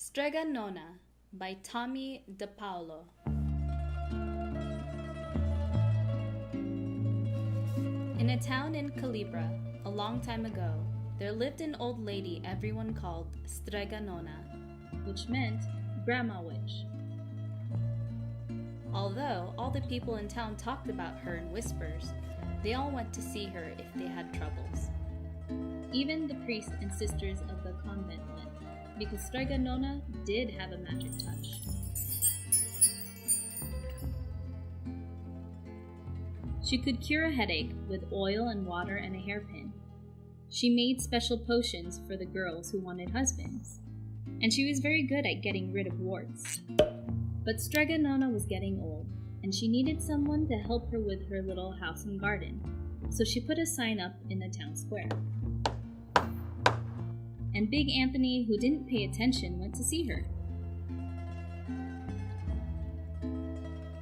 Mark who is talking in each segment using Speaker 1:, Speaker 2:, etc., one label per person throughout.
Speaker 1: Strega Nona by Tommy DePaolo. In a town in Calibra, a long time ago, there lived an old lady everyone called Strega Nona, which meant Grandma Witch. Although all the people in town talked about her in whispers, they all went to see her if they had troubles. Even the priests and sisters of the convent went, because Strega Nona did have a magic touch. She could cure a headache with oil and water and a hairpin. She made special potions for the girls who wanted husbands, and she was very good at getting rid of warts. But Strega Nona was getting old, and she needed someone to help her with her little house and garden, so she put a sign up in the town square. And Big Anthony, who didn't pay attention, went to see her.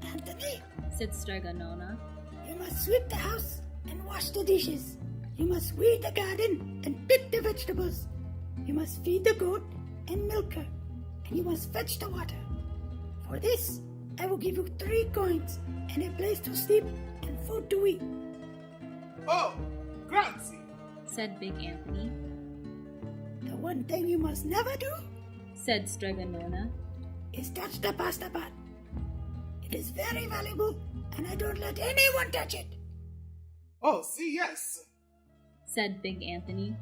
Speaker 2: "Anthony,"
Speaker 1: said Strega Nona,
Speaker 2: "you must sweep the house and wash the dishes. You must weed the garden and pick the vegetables. You must feed the goat and milk her, and you must fetch the water. For this, I will give you 3 coins and a place to sleep and food to eat."
Speaker 3: "Oh, grazie,"
Speaker 1: said Big Anthony.
Speaker 2: "The one thing you must never do,"
Speaker 1: said Strega Nona,
Speaker 2: "is touch the pasta pot. It is very valuable, and I don't let anyone touch it."
Speaker 3: "Oh, see, yes,"
Speaker 1: said Big Anthony.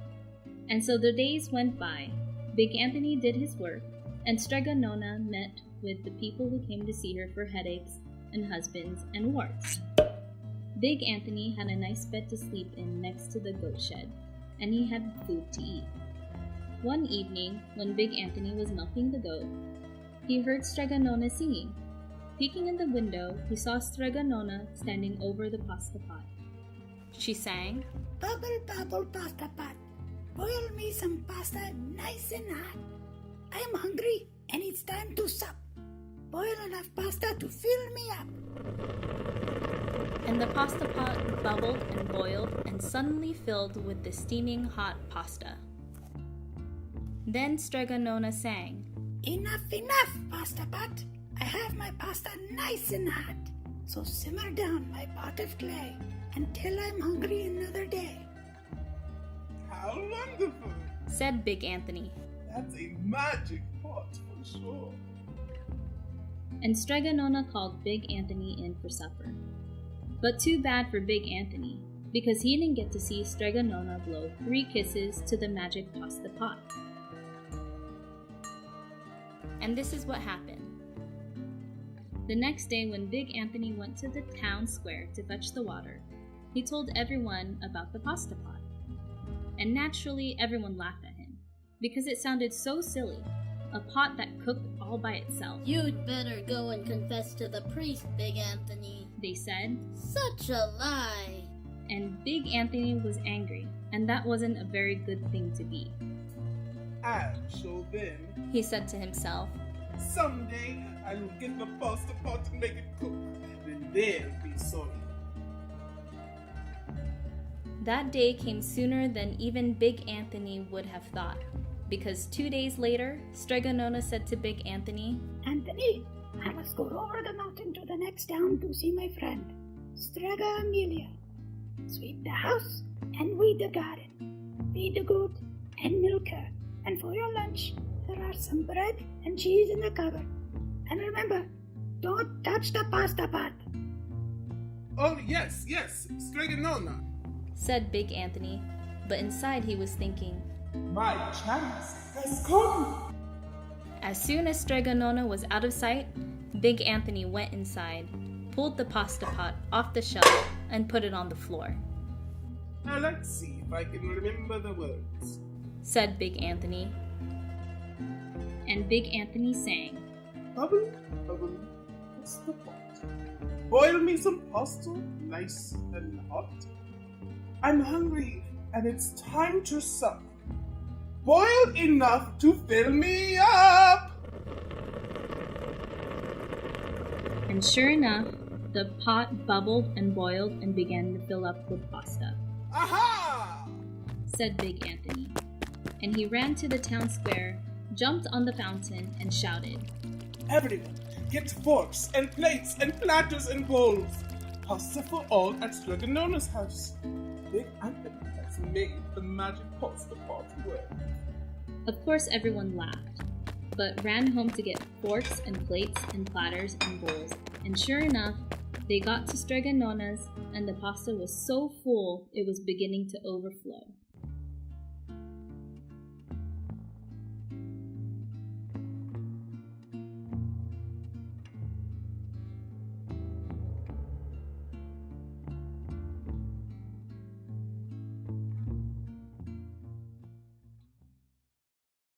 Speaker 1: And so the days went by. Big Anthony did his work, and Strega Nona met with the people who came to see her for headaches and husbands and warts. Big Anthony had a nice bed to sleep in next to the goat shed, and he had food to eat. One evening, when Big Anthony was milking the goat, he heard Strega Nona singing. Peeking in the window, he saw Strega Nona standing over the pasta pot. She sang,
Speaker 2: "Bubble, bubble, pasta pot. Boil me some pasta nice and hot. I am hungry and it's time to sup. Boil enough pasta to fill me up."
Speaker 1: and the pasta pot bubbled and boiled and suddenly filled with the steaming hot pasta. Then Strega Nona sang,
Speaker 2: "Enough, enough, pasta pot. I have my pasta nice and hot. So simmer down my pot of clay until I'm hungry another day."
Speaker 3: "How wonderful!
Speaker 1: said Big Anthony.
Speaker 3: That's a magic pot for sure."
Speaker 1: And Strega Nona called Big Anthony in for supper. But too bad for Big Anthony, because he didn't get to see Strega Nona blow 3 kisses to the magic pasta pot. And this is what happened. The next day, when Big Anthony went to the town square to fetch the water, he told everyone about the pasta pot. And naturally, everyone laughed at him, because it sounded so silly, a pot that cooked all by itself.
Speaker 4: "You'd better go and confess to the priest, Big Anthony,"
Speaker 1: They said,
Speaker 4: "Such a lie."
Speaker 1: and Big Anthony was angry, and that wasn't a very good thing to be.
Speaker 3: "And so then,
Speaker 1: He said to himself,
Speaker 3: someday I will get the pasta pot and make it cook. Then they'll be sorry."
Speaker 1: That day came sooner than even Big Anthony would have thought, because 2 days later, Strega Nona said to Big Anthony,
Speaker 2: "Anthony, I must go over the mountain to the next town to see my friend, Strega Amelia. Sweep the house and weed the garden. Feed the goat and milk her. And for your lunch, there are some bread and cheese in the cupboard. And remember, don't touch the pasta pot."
Speaker 3: "Oh, yes, yes, Strega Nona.
Speaker 1: said Big Anthony, but inside he was thinking.
Speaker 3: My chance has come."
Speaker 1: As soon as Strega Nona was out of sight, Big Anthony went inside, pulled the pasta pot off the shelf, and put it on the floor.
Speaker 3: "Now let's see if I can remember the words."
Speaker 1: Said Big Anthony. And Big Anthony sang,
Speaker 3: "Bubble, bubble, pasta pot. Boil me some pasta, nice and hot. I'm hungry, and it's time to sup. Boil enough to fill me up."
Speaker 1: And sure enough, the pot bubbled and boiled and began to fill up with pasta.
Speaker 3: "Aha!"
Speaker 1: Said Big Anthony. And he ran to the town square jumped on the fountain and shouted,
Speaker 3: Everyone, get forks and plates and platters and bowls. Pasta for all at Strega Nona's house. Big Anthony has made the magic pasta pot work.
Speaker 1: Of course, everyone laughed, but ran home to get forks and plates and platters and bowls. And sure enough, they got to Strega Nona's, and the pasta was so full it was beginning to overflow.